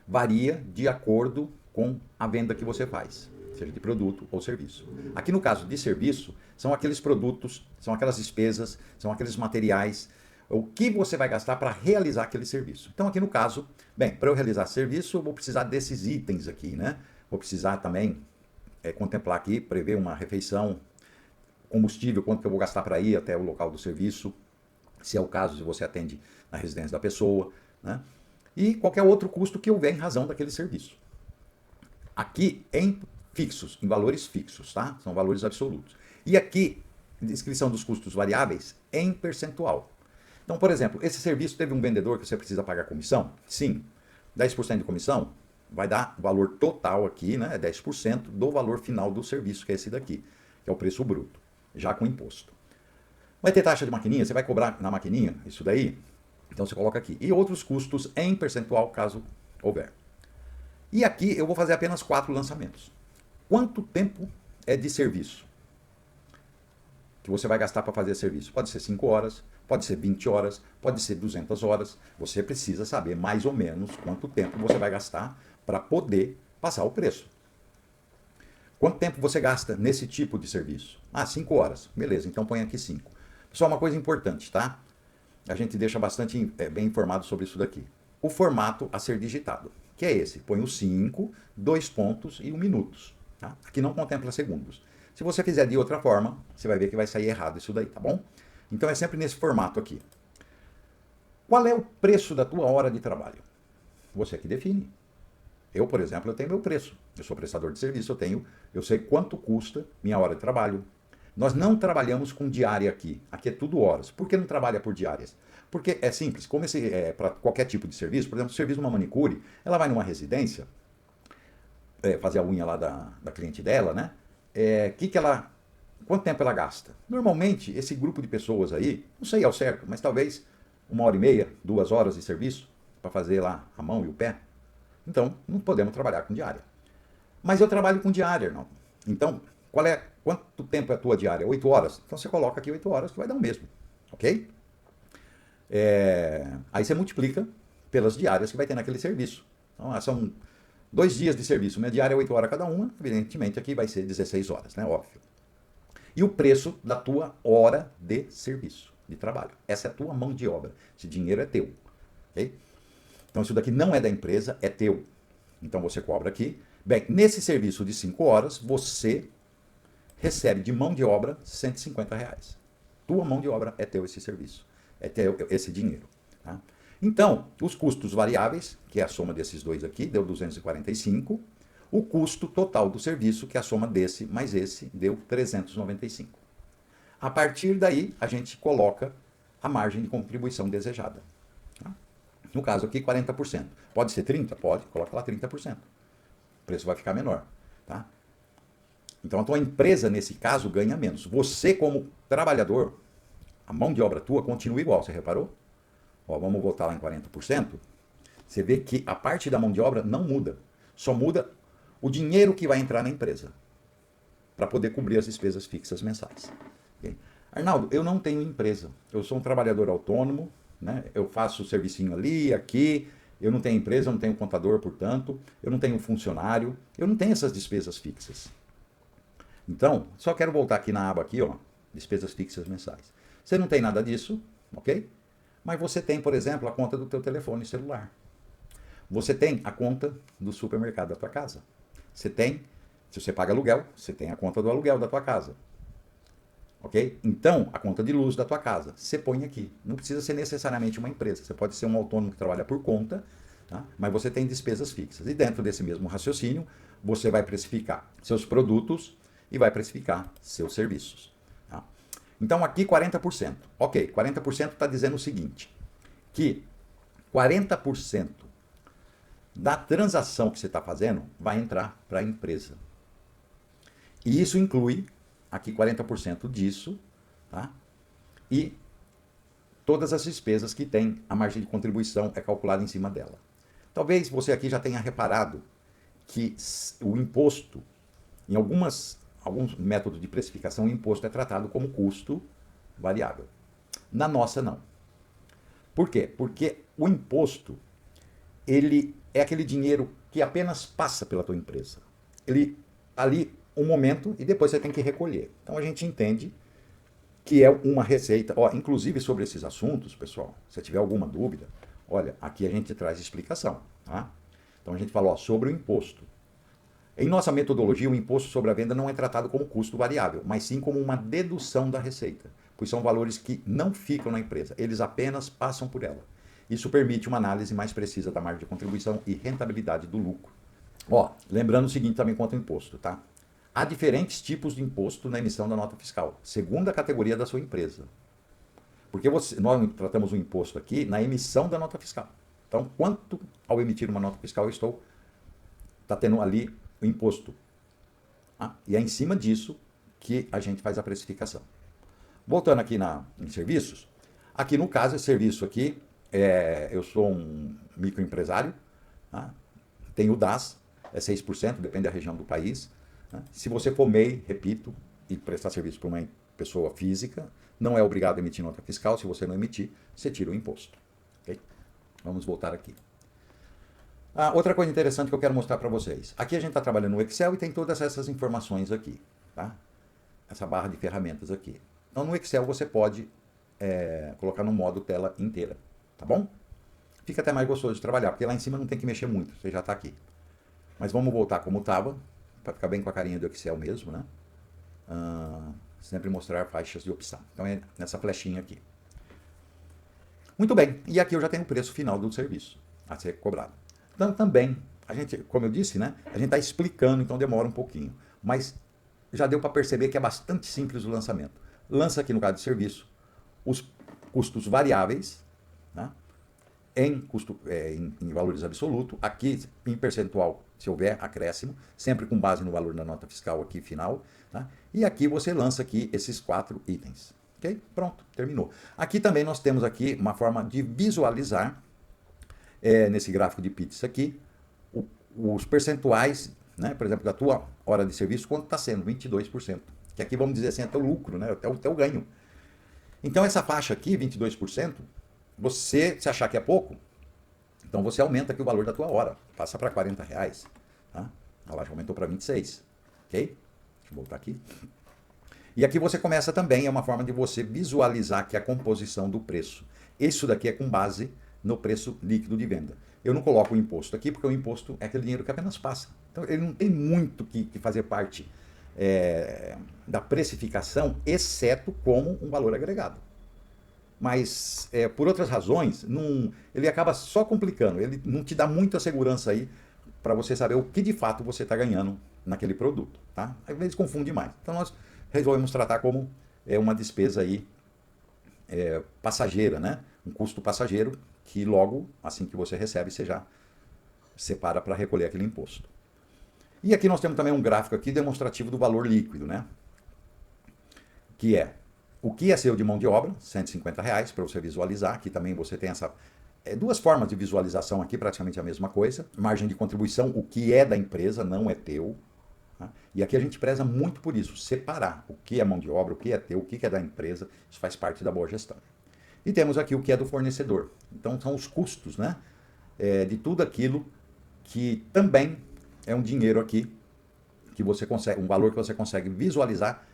varia de acordo com a venda que você faz, seja de produto ou serviço. Aqui no caso de serviço, são aqueles produtos, são aquelas despesas, são aqueles materiais, o que você vai gastar para realizar aquele serviço. Então aqui no caso, bem, para eu realizar serviço, eu vou precisar desses itens aqui, né? Vou precisar também contemplar aqui, prever uma refeição, combustível, quanto que eu vou gastar para ir até o local do serviço, se é o caso, se você atende na residência da pessoa, né? E qualquer outro custo que houver em razão daquele serviço. Aqui em fixos, em valores fixos, tá? São valores absolutos. E aqui, descrição dos custos variáveis em percentual. Então, por exemplo, esse serviço teve um vendedor que você precisa pagar comissão? Sim. 10% de comissão vai dar o valor total aqui, né? 10% do valor final do serviço, que é esse daqui, que é o preço bruto, já com imposto. Vai ter taxa de maquininha? Você vai cobrar na maquininha isso daí? Então você coloca aqui. E outros custos em percentual, caso houver. E aqui eu vou fazer apenas 4 lançamentos. Quanto tempo é de serviço que você vai gastar para fazer serviço? Pode ser 5 horas, pode ser 20 horas, pode ser 200 horas. Você precisa saber mais ou menos quanto tempo você vai gastar para poder passar o preço. Quanto tempo você gasta nesse tipo de serviço? 5 horas. Beleza, então põe aqui 5. Pessoal, uma coisa importante, tá? A gente deixa bastante bem informado sobre isso daqui. O formato a ser digitado, que é esse. Põe o 5, 2 pontos e 1 minutos. Tá? Aqui não contempla segundos. Se você fizer de outra forma, você vai ver que vai sair errado isso daí, tá bom? Então é sempre nesse formato aqui. Qual é o preço da tua hora de trabalho? Você que define. Eu, por exemplo, eu tenho meu preço. Eu sou prestador de serviço, eu sei quanto custa minha hora de trabalho. Nós não trabalhamos com diária aqui. Aqui é tudo horas. Por que não trabalha por diárias? Porque é simples. Como esse é para qualquer tipo de serviço, por exemplo, o serviço de uma manicure, ela vai numa residência fazer a unha lá da cliente dela, né? Quanto tempo ela gasta? Normalmente, esse grupo de pessoas aí, não sei ao certo, mas talvez 1h30, 2 horas de serviço para fazer lá a mão e o pé. Então, não podemos trabalhar com diária. Mas eu trabalho com diária, não. Então, quanto tempo é a tua diária? 8 horas? Então você coloca aqui 8 horas que vai dar o mesmo, ok? Aí você multiplica pelas diárias que vai ter naquele serviço. Então, são 2 dias de serviço, minha diária é 8 horas cada uma, evidentemente aqui vai ser 16 horas, né? Óbvio. E o preço da tua hora de serviço, de trabalho. Essa é a tua mão de obra. Esse dinheiro é teu, ok? Então isso daqui não é da empresa, é teu. Então você cobra aqui. Bem, nesse serviço de 5 horas, você recebe de mão de obra R$ 150. Tua mão de obra é teu esse serviço, é teu esse dinheiro. Tá? Então, os custos variáveis, que é a soma desses dois aqui, deu 245. O custo total do serviço, que é a soma desse mais esse, deu 395. A partir daí, a gente coloca a margem de contribuição desejada. Tá? No caso aqui, 40%. Pode ser 30%? Pode, coloca lá 30%. O preço vai ficar menor. Tá? Então, a tua empresa, nesse caso, ganha menos. Você, como trabalhador, a mão de obra tua continua igual, você reparou? Ó, vamos voltar lá em 40%. Você vê que a parte da mão de obra não muda. Só muda o dinheiro que vai entrar na empresa para poder cobrir as despesas fixas mensais. Okay? Arnaldo, eu não tenho empresa. Eu sou um trabalhador autônomo, né? Eu faço o servicinho ali, aqui, Eu não tenho empresa, eu não tenho contador, portanto, eu não tenho funcionário, eu não tenho essas despesas fixas. Então, só quero voltar aqui na aba aqui, ó, despesas fixas mensais. Você não tem nada disso, ok? Mas você tem, por exemplo, a conta do teu telefone celular. Você tem a conta do supermercado da tua casa. Você tem, se você paga aluguel, você tem a conta do aluguel da tua casa. Ok? Então, a conta de luz da tua casa, você põe aqui. Não precisa ser necessariamente uma empresa. Você pode ser um autônomo que trabalha por conta, tá? Mas você tem despesas fixas. E dentro desse mesmo raciocínio, você vai precificar seus produtos e vai precificar seus serviços. Tá? Então, aqui 40%. Ok, 40% está dizendo o seguinte, que 40% da transação que você está fazendo vai entrar para a empresa. E isso inclui aqui 40% disso, tá? E todas as despesas que tem, a margem de contribuição é calculada em cima dela. Talvez você aqui já tenha reparado que o imposto, em alguns métodos de precificação, o imposto é tratado como custo variável. Na nossa, não. Por quê? Porque o imposto, ele é aquele dinheiro que apenas passa pela tua empresa. Ele, ali, um momento, e depois você tem que recolher. Então a gente entende que é uma receita. Ó, inclusive sobre esses assuntos, pessoal, se tiver alguma dúvida, olha, aqui a gente traz explicação. Tá? Então a gente fala ó, sobre o imposto. Em nossa metodologia, o imposto sobre a venda não é tratado como custo variável, mas sim como uma dedução da receita, pois são valores que não ficam na empresa, eles apenas passam por ela. Isso permite uma análise mais precisa da margem de contribuição e rentabilidade do lucro. Ó, lembrando o seguinte também quanto ao imposto, tá? Há diferentes tipos de imposto na emissão da nota fiscal, segundo a categoria da sua empresa. Porque nós tratamos o imposto aqui na emissão da nota fiscal. Então, quanto ao emitir uma nota fiscal está tendo ali o imposto. E é em cima disso que a gente faz a precificação. Voltando aqui em serviços, aqui no caso, esse serviço aqui, eu sou um microempresário, tá? Tenho o DAS, é 6%, depende da região do país. Se você for MEI, repito, e prestar serviço para uma pessoa física, não é obrigado a emitir nota fiscal. Se você não emitir, você tira o imposto. Okay? Vamos voltar aqui. Outra coisa interessante que eu quero mostrar para vocês. Aqui a gente está trabalhando no Excel e tem todas essas informações aqui. Tá? Essa barra de ferramentas aqui. Então no Excel você pode colocar no modo tela inteira. Tá bom? Fica até mais gostoso de trabalhar, porque lá em cima não tem que mexer muito, você já está aqui. Mas vamos voltar como estava, para ficar bem com a carinha do Excel mesmo, né? Sempre mostrar faixas de opção. Então é nessa flechinha aqui. Muito bem, e aqui eu já tenho o preço final do serviço a ser cobrado. Então também, a gente, como eu disse, né? A gente está explicando, então demora um pouquinho. Mas já deu para perceber que é bastante simples o lançamento. Lança aqui no caso de serviço os custos variáveis, né? Em valores absolutos, aqui em percentual, se houver acréscimo, sempre com base no valor da nota fiscal aqui final, tá? E aqui você lança aqui esses 4 itens, ok? Pronto, terminou. Aqui também nós temos aqui uma forma de visualizar, nesse gráfico de pizza aqui, os percentuais, né? Por exemplo, da tua hora de serviço, quanto está sendo? 22%, que aqui vamos dizer assim, é teu lucro, né? É o teu ganho. Então essa faixa aqui, 22%, você, se achar que é pouco, então você aumenta aqui o valor da tua hora. Passa para R$40. Tá? A loja aumentou para 26. Ok? Deixa eu voltar aqui. E aqui você começa também, é uma forma de você visualizar aqui a composição do preço. Isso daqui é com base no preço líquido de venda. Eu não coloco o imposto aqui, porque o imposto é aquele dinheiro que apenas passa. Então ele não tem muito que fazer parte da precificação, exceto como um valor agregado. Mas, por outras razões, ele acaba só complicando. Ele não te dá muita segurança aí para você saber o que de fato você está ganhando naquele produto. Tá? Às vezes confunde mais. Então nós resolvemos tratar como uma despesa aí, passageira, né? Um custo passageiro que logo, assim que você recebe, você já separa para recolher aquele imposto. E aqui nós temos também um gráfico aqui demonstrativo do valor líquido, né? Que é o que é seu de mão de obra, R$150, para você visualizar. Aqui também você tem duas formas de visualização aqui, praticamente a mesma coisa. Margem de contribuição, o que é da empresa, não é teu. Tá? E aqui a gente preza muito por isso, separar o que é mão de obra, o que é teu, o que é da empresa. Isso faz parte da boa gestão. E temos aqui o que é do fornecedor. Então são os custos, né? de tudo aquilo que também é um dinheiro aqui, que você consegue, um valor que você consegue visualizar.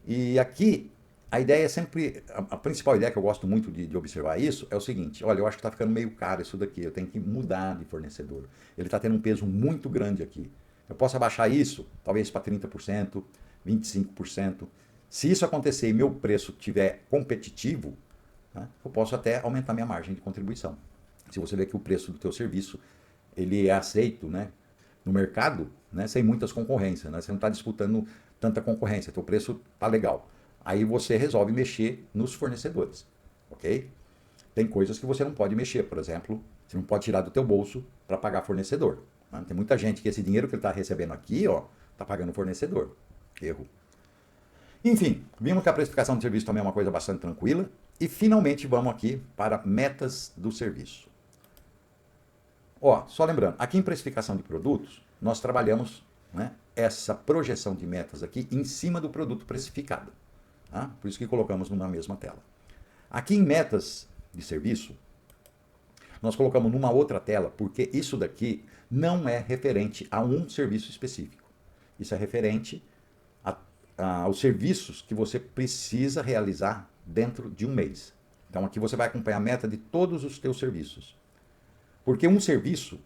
E aqui a ideia é sempre, a principal ideia que eu gosto muito de observar isso é o seguinte: olha, eu acho que está ficando meio caro isso daqui, eu tenho que mudar de fornecedor. Ele está tendo um peso muito grande aqui. Eu posso abaixar isso, talvez para 30%, 25%. Se isso acontecer e meu preço estiver competitivo, né, eu posso até aumentar minha margem de contribuição. Se você vê que o preço do teu serviço ele é aceito, né, no mercado, né, sem muitas concorrências, né, você não está disputando tanta concorrência, teu preço está legal. Aí você resolve mexer nos fornecedores, ok? Tem coisas que você não pode mexer, por exemplo, você não pode tirar do teu bolso para pagar fornecedor. Né? Tem muita gente que esse dinheiro que ele está recebendo aqui, ó, está pagando fornecedor. Erro. Enfim, vimos que a precificação do serviço também é uma coisa bastante tranquila. E finalmente vamos aqui para metas do serviço. Ó, só lembrando, aqui em precificação de produtos, nós trabalhamos, né, essa projeção de metas aqui em cima do produto precificado. Tá? Por isso que colocamos numa mesma tela. Aqui em metas de serviço, nós colocamos numa outra tela, porque isso daqui não é referente a um serviço específico. Isso é referente aos serviços que você precisa realizar dentro de um mês. Então aqui você vai acompanhar a meta de todos os teus serviços. Porque um serviço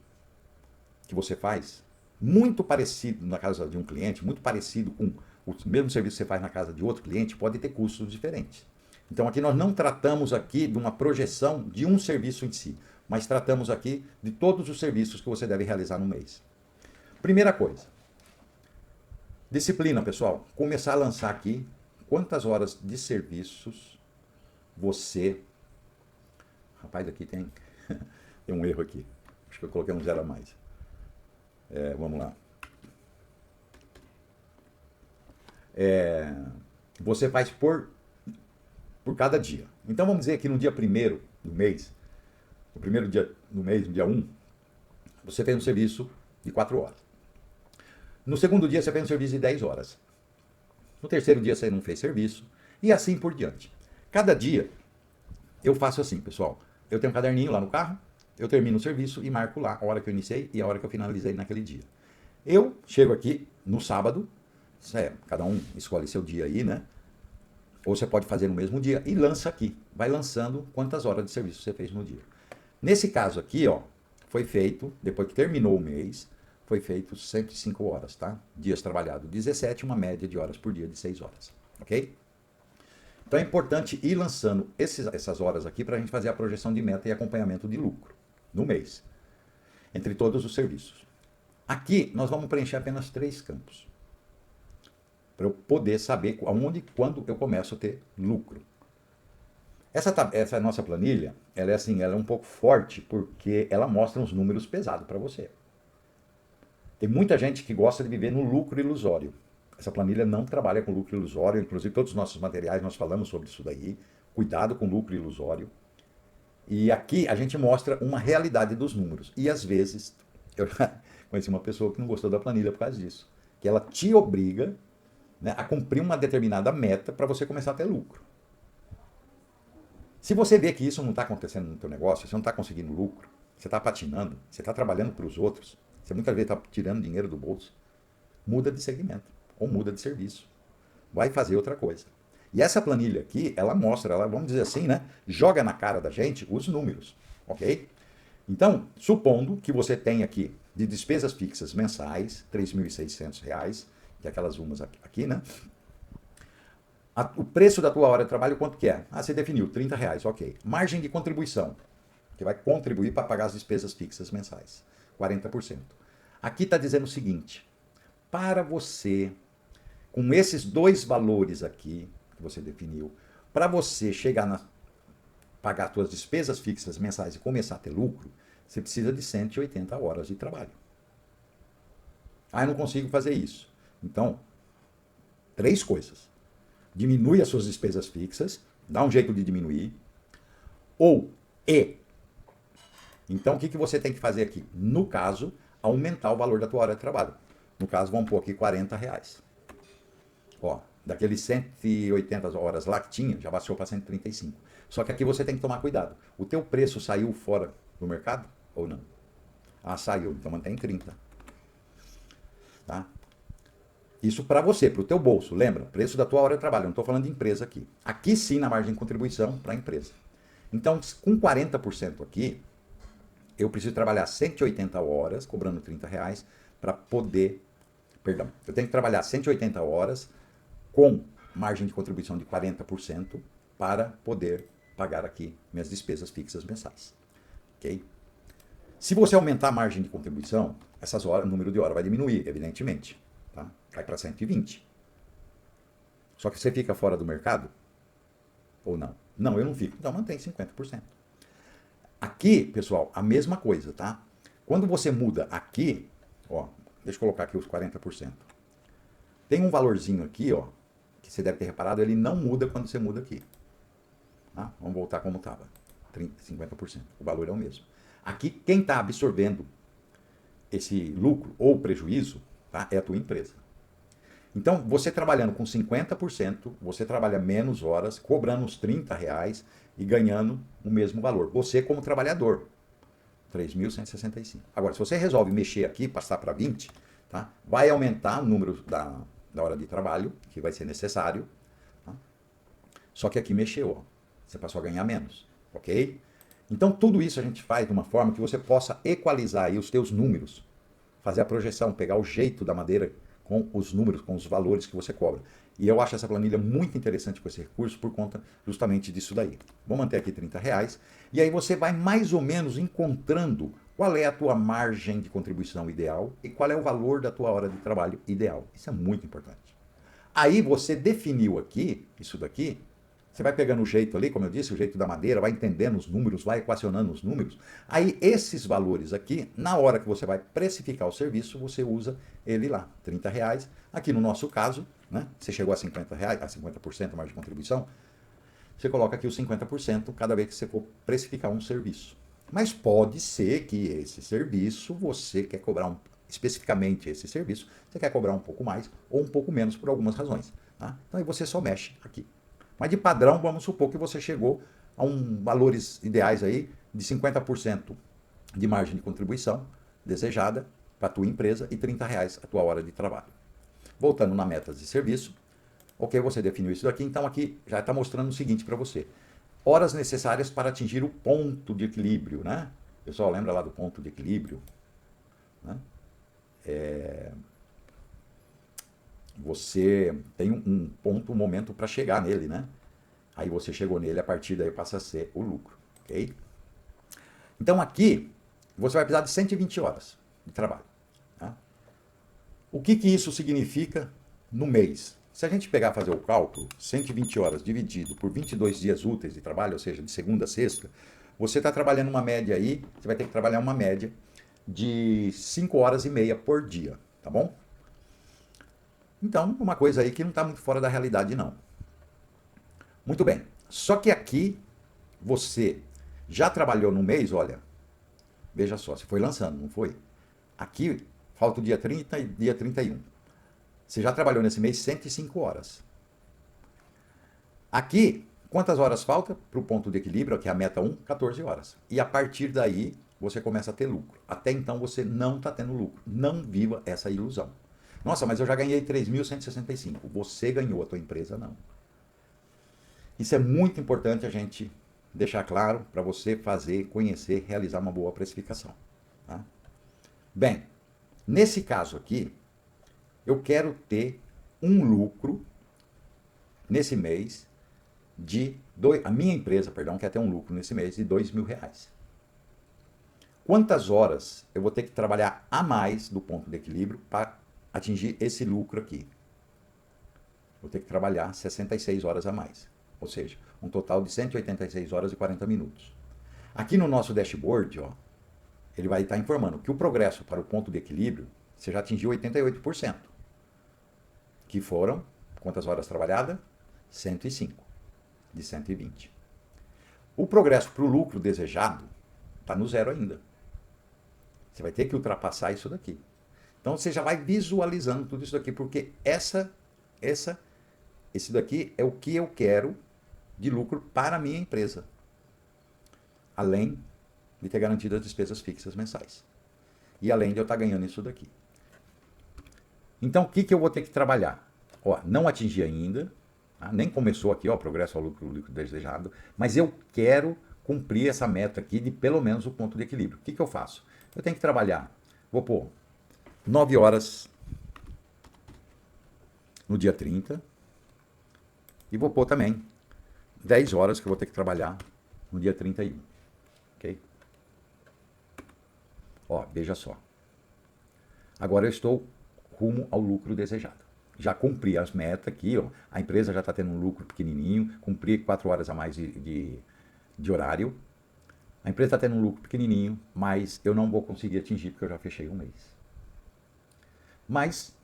que você faz, muito parecido na casa de um cliente, muito parecido com o mesmo serviço que você faz na casa de outro cliente, pode ter custos diferentes. Então aqui nós não tratamos aqui de uma projeção de um serviço em si, mas tratamos aqui de todos os serviços que você deve realizar no mês. Primeira coisa, disciplina, pessoal. Começar a lançar aqui quantas horas de serviços você... Rapaz, aqui tem um erro aqui. Acho que eu coloquei um zero a mais. Vamos lá. Você faz por cada dia. Então vamos dizer que no dia 1º do mês, no primeiro dia do mês, no dia 1, você fez um serviço de 4 horas. No segundo dia você fez um serviço de 10 horas. No terceiro dia você não fez serviço. E assim por diante. Cada dia eu faço assim, pessoal. Eu tenho um caderninho lá no carro, eu termino o serviço e marco lá a hora que eu iniciei e a hora que eu finalizei naquele dia. Eu chego aqui no sábado, cada um escolhe seu dia aí, né? Ou você pode fazer no mesmo dia e lança aqui. Vai lançando quantas horas de serviço você fez no dia. Nesse caso aqui, ó, foi feito, depois que terminou o mês, foi feito 105 horas, tá? Dias trabalhados 17, uma média de horas por dia de 6 horas, ok? Então é importante ir lançando essas horas aqui para a gente fazer a projeção de meta e acompanhamento de lucro no mês, entre todos os serviços. Aqui nós vamos preencher apenas 3 campos, para eu poder saber aonde e quando eu começo a ter lucro. Essa nossa planilha, ela é um pouco forte, porque ela mostra uns números pesados para você. Tem muita gente que gosta de viver no lucro ilusório. Essa planilha não trabalha com lucro ilusório, inclusive todos os nossos materiais nós falamos sobre isso daí. Cuidado com lucro ilusório. E aqui a gente mostra uma realidade dos números. E às vezes, eu já conheci uma pessoa que não gostou da planilha por causa disso. Que ela te obriga, né, a cumprir uma determinada meta para você começar a ter lucro. Se você vê que isso não está acontecendo no teu negócio, você não está conseguindo lucro, você está patinando, você está trabalhando para os outros, você muitas vezes está tirando dinheiro do bolso, muda de segmento ou muda de serviço. Vai fazer outra coisa. E essa planilha aqui, ela mostra, ela, vamos dizer assim, né, joga na cara da gente os números, ok? Então, supondo que você tem aqui de despesas fixas mensais, R$ 3.600, que é aquelas umas aqui, né? O preço da tua hora de trabalho, quanto que é? Você definiu, R$ 30, ok. Margem de contribuição, que vai contribuir para pagar as despesas fixas mensais, 40%. Aqui está dizendo o seguinte, para você, com esses 2 valores aqui, que você definiu, para você chegar na pagar suas despesas fixas mensais e começar a ter lucro, você precisa de 180 horas de trabalho. Eu não consigo fazer isso. Então, 3 coisas. Diminui as suas despesas fixas, dá um jeito de diminuir, Então, o que você tem que fazer aqui? No caso, aumentar o valor da tua hora de trabalho. No caso, vamos pôr aqui R$ 40. Ó, daqueles 180 horas lá que tinha, já baixou para 135. Só que aqui você tem que tomar cuidado. O teu preço saiu fora do mercado ou não? Ah, saiu, então mantém 30. Tá? Isso para você, para o teu bolso. Lembra? Preço da tua hora de trabalho. Eu não estou falando de empresa aqui. Aqui sim, na margem de contribuição para a empresa. Então, com 40% aqui, eu preciso trabalhar 180 horas, cobrando R$ 30, para poder... Perdão, eu tenho que trabalhar 180 horas com margem de contribuição de 40% para poder pagar aqui minhas despesas fixas mensais. Ok? Se você aumentar a margem de contribuição, essas horas, o número de horas vai diminuir, evidentemente. Tá? Vai para 120. Só que você fica fora do mercado? Ou não? Não, eu não fico. Então mantém 50%. Aqui, pessoal, a mesma coisa, tá? Quando você muda aqui, ó, deixa eu colocar aqui os 40%. Tem um valorzinho aqui, ó, que você deve ter reparado, ele não muda quando você muda aqui. Tá? Vamos voltar como estava. 50%. O valor é o mesmo. Aqui, quem está absorvendo esse lucro ou prejuízo, tá, é a tua empresa. Então, você trabalhando com 50%, você trabalha menos horas, cobrando os R$ 30 e ganhando o mesmo valor. Você como trabalhador, 3.165. Agora, se você resolve mexer aqui, passar para 20, tá, vai aumentar o número da hora de trabalho, que vai ser necessário. Tá? Só que aqui mexeu, ó. Você passou a ganhar menos, ok? Então, tudo isso a gente faz de uma forma que você possa equalizar aí os teus números, fazer a projeção, pegar o jeito da madeira com os números, com os valores que você cobra. E eu acho essa planilha muito interessante com esse recurso por conta justamente disso daí. Vou manter aqui R$ 30 e aí você vai mais ou menos encontrando qual é a tua margem de contribuição ideal e qual é o valor da tua hora de trabalho ideal. Isso é muito importante. Aí você definiu aqui, isso daqui, você vai pegando o jeito ali, como eu disse, o jeito da madeira, vai entendendo os números, vai equacionando os números. Aí esses valores aqui, na hora que você vai precificar o serviço, você usa ele lá, R$ 30. Aqui no nosso caso, né, você chegou a R$ 50, a 50% a margem de contribuição, você coloca aqui os 50% cada vez que você for precificar um serviço. Mas pode ser que esse serviço você quer cobrar especificamente esse serviço, você quer cobrar um pouco mais ou um pouco menos por algumas razões. Tá? Então aí você só mexe aqui. Mas de padrão, vamos supor que você chegou a valores ideais aí de 50% de margem de contribuição desejada para a tua empresa e R$ 30 a tua hora de trabalho. Voltando na metas de serviço, ok, você definiu isso daqui, então aqui já está mostrando o seguinte para você. Horas necessárias para atingir o ponto de equilíbrio, né? Pessoal, lembra lá do ponto de equilíbrio? Né? Você tem um ponto, um momento para chegar nele, né? Aí você chegou nele, a partir daí passa a ser o lucro, ok? Então aqui, você vai precisar de 120 horas de trabalho. Tá? O que isso significa no mês? Se a gente pegar e fazer o cálculo, 120 horas dividido por 22 dias úteis de trabalho, ou seja, de segunda a sexta, você está trabalhando uma média aí, você vai ter que trabalhar uma média de 5 horas e meia por dia, tá bom? Então, uma coisa aí que não está muito fora da realidade, não. Muito bem. Só que aqui, você já trabalhou no mês, olha, veja só, você foi lançando, não foi? Aqui, falta o dia 30 e dia 31. Você já trabalhou nesse mês 105 horas. Aqui, quantas horas falta para o ponto de equilíbrio, que é a meta 1? 14 horas. E a partir daí, você começa a ter lucro. Até então, você não está tendo lucro. Não viva essa ilusão. Nossa, mas eu já ganhei 3.165. Você ganhou, a tua empresa não. Isso é muito importante a gente deixar claro para você fazer, conhecer, realizar uma boa precificação. Tá? Bem, nesse caso aqui, eu quero ter um lucro nesse mês a minha empresa, perdão, quer ter um lucro nesse mês de R$ 2.000. Quantas horas eu vou ter que trabalhar a mais do ponto de equilíbrio para atingir esse lucro aqui? Vou ter que trabalhar 66 horas a mais. Ou seja, um total de 186 horas e 40 minutos. Aqui no nosso dashboard, ó, ele vai estar informando que o progresso para o ponto de equilíbrio, você já atingiu 88%. Que foram, quantas horas trabalhadas? 105, de 120. O progresso para o lucro desejado está no zero ainda. Você vai ter que ultrapassar isso daqui. Então você já vai visualizando tudo isso daqui, porque esse daqui é o que eu quero de lucro para a minha empresa. Além de ter garantido as despesas fixas mensais. e além de eu estar ganhando isso daqui. Então, o que eu vou ter que trabalhar? Ó, não atingi ainda, tá? Nem começou aqui, ó, progresso ao lucro líquido desejado, mas eu quero cumprir essa meta aqui de pelo menos o ponto de equilíbrio. O que eu faço? Eu tenho que trabalhar, vou pôr 9 horas no dia 30 e vou pôr também 10 horas que eu vou ter que trabalhar no dia 31. Ok? Ó, veja só. Agora eu estou rumo ao lucro desejado. Já cumpri as metas aqui, ó. A empresa já está tendo um lucro pequenininho, cumpri 4 horas a mais de horário. A empresa está tendo um lucro pequenininho, mas eu não vou conseguir atingir porque eu já fechei um mês. Mas,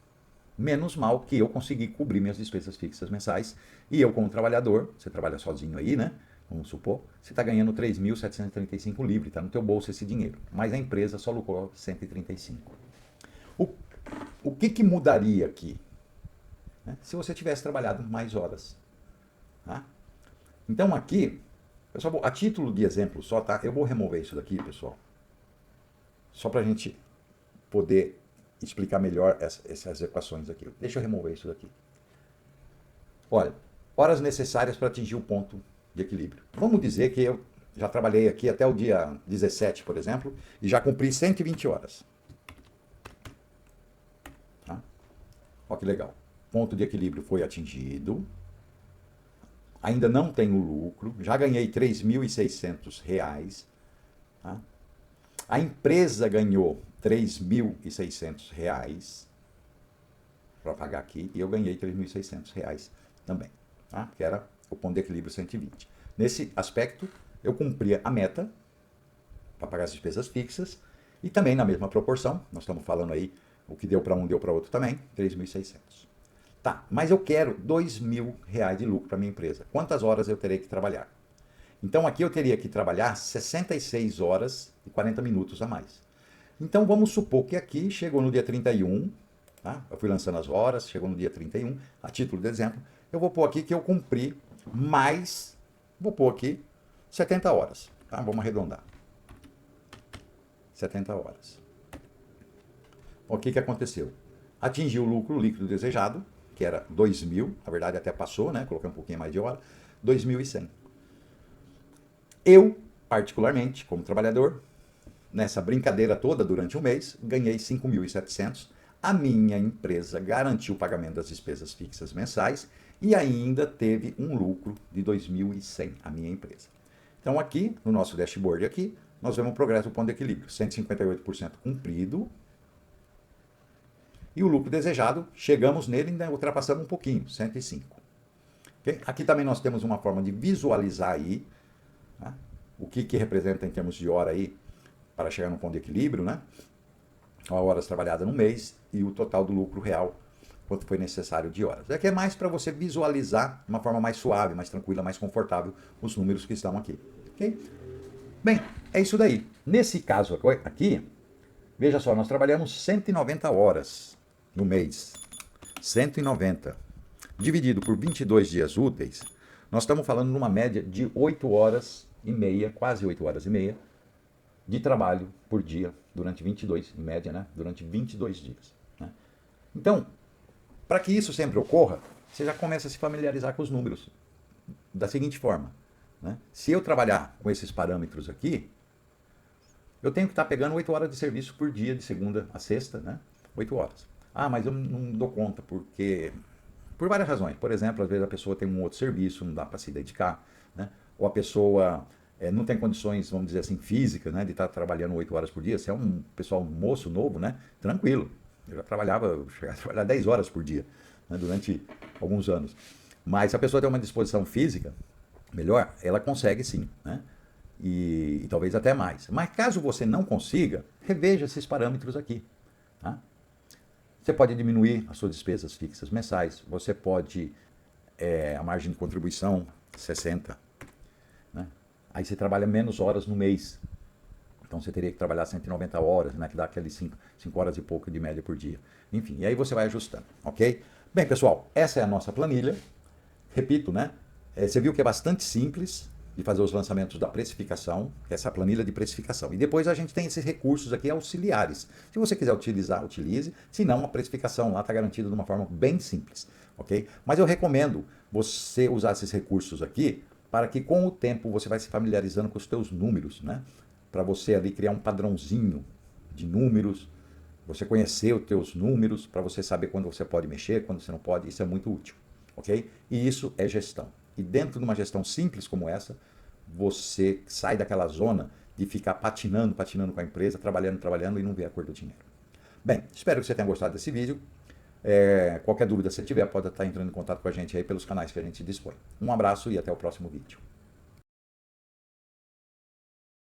menos mal que eu consegui cobrir minhas despesas fixas mensais e eu, como trabalhador, você trabalha sozinho aí, né? Vamos supor, você está ganhando 3.735 livre, está no teu bolso esse dinheiro. Mas a empresa só lucrou 135. O que mudaria aqui? Né? Se você tivesse trabalhado mais horas. Tá? Então aqui, pessoal, a título de exemplo só, tá? Eu vou remover isso daqui, pessoal. Só para a gente poder explicar melhor essas equações aqui. Deixa eu remover isso daqui. Olha, horas necessárias para atingir o ponto de equilíbrio. Vamos dizer que eu já trabalhei aqui até o dia 17, por exemplo, e já cumpri 120 horas. Tá? Olha que legal. Ponto de equilíbrio foi atingido. Ainda não tenho lucro. Já ganhei R$ 3.600. Tá? A empresa ganhou R$ 3.600 para pagar aqui. E eu ganhei R$ 3.600 também. Tá? Que era o ponto de equilíbrio 120. Nesse aspecto, eu cumpria a meta para pagar as despesas fixas. E também na mesma proporção. Nós estamos falando aí, o que deu para um, deu para outro também. 3.600. Tá, mas eu quero R$ 2.000 de lucro para minha empresa. Quantas horas eu terei que trabalhar? Então aqui eu teria que trabalhar 66 horas e 40 minutos a mais. Então vamos supor que aqui chegou no dia 31, tá? Eu fui lançando as horas, chegou no dia 31, a título de exemplo, eu vou pôr aqui que eu cumpri mais, vou pôr aqui 70 horas, tá? Vamos arredondar. 70 horas. O que aconteceu? Atingi o lucro líquido desejado, que era 2.000, na verdade até passou, né? Coloquei um pouquinho mais de hora, 2.100. Eu, particularmente, como trabalhador, nessa brincadeira toda durante um mês, ganhei 5.700. A minha empresa garantiu o pagamento das despesas fixas mensais e ainda teve um lucro de 2.100, a minha empresa. Então aqui, no nosso dashboard aqui, nós vemos o progresso do ponto de equilíbrio, 158% cumprido. E o lucro desejado, chegamos nele e ainda ultrapassamos um pouquinho, 105. Okay? Aqui também nós temos uma forma de visualizar aí, né, o que representa em termos de hora aí, para chegar no ponto de equilíbrio, né? Horas trabalhadas no mês e o total do lucro real, quanto foi necessário de horas. Aqui é mais para você visualizar de uma forma mais suave, mais tranquila, mais confortável os números que estão aqui. Okay? Bem, é isso daí. Nesse caso aqui, veja só, nós trabalhamos 190 horas no mês. 190. Dividido por 22 dias úteis, nós estamos falando numa média de 8 horas e meia, quase 8 horas e meia, de trabalho por dia, durante 22, em média, né? Durante 22 dias. Né? Então, para que isso sempre ocorra, você já começa a se familiarizar com os números da seguinte forma. Né? Se eu trabalhar com esses parâmetros aqui, eu tenho que estar pegando 8 horas de serviço por dia, de segunda a sexta, né? 8 horas. Ah, mas eu não dou conta, porque... Por várias razões. Por exemplo, às vezes a pessoa tem um outro serviço, não dá para se dedicar, né? Ou a pessoa não tem condições, vamos dizer assim, físicas, né? De estar trabalhando 8 horas por dia. Se é um pessoal moço, novo, né? Tranquilo. Eu já chegava a trabalhar 10 horas por dia, né? Durante alguns anos. Mas se a pessoa tem uma disposição física melhor, ela consegue sim, né? E talvez até mais. Mas caso você não consiga, reveja esses parâmetros aqui. Tá? Você pode diminuir as suas despesas fixas mensais, você pode, a margem de contribuição, 60. Né? Aí você trabalha menos horas no mês. Então você teria que trabalhar 190 horas, né? Que dá aqueles 5 horas e pouco de média por dia. Enfim, e aí você vai ajustando, ok? Bem, pessoal, essa é a nossa planilha. Repito, né? Você viu que é bastante simples de fazer os lançamentos da precificação, essa planilha de precificação. E depois a gente tem esses recursos aqui auxiliares. Se você quiser utilizar, utilize. Se não, a precificação lá está garantida de uma forma bem simples, ok? Mas eu recomendo você usar esses recursos aqui para que com o tempo você vai se familiarizando com os teus números, né? Para você ali criar um padrãozinho de números, você conhecer os teus números, para você saber quando você pode mexer, quando você não pode. Isso é muito útil, ok? E isso é gestão. E dentro de uma gestão simples como essa, você sai daquela zona de ficar patinando com a empresa, trabalhando e não ver a cor do dinheiro. Bem, espero que você tenha gostado desse vídeo. Qualquer dúvida que você tiver, pode estar entrando em contato com a gente aí pelos canais que a gente dispõe. Um abraço e até o próximo vídeo.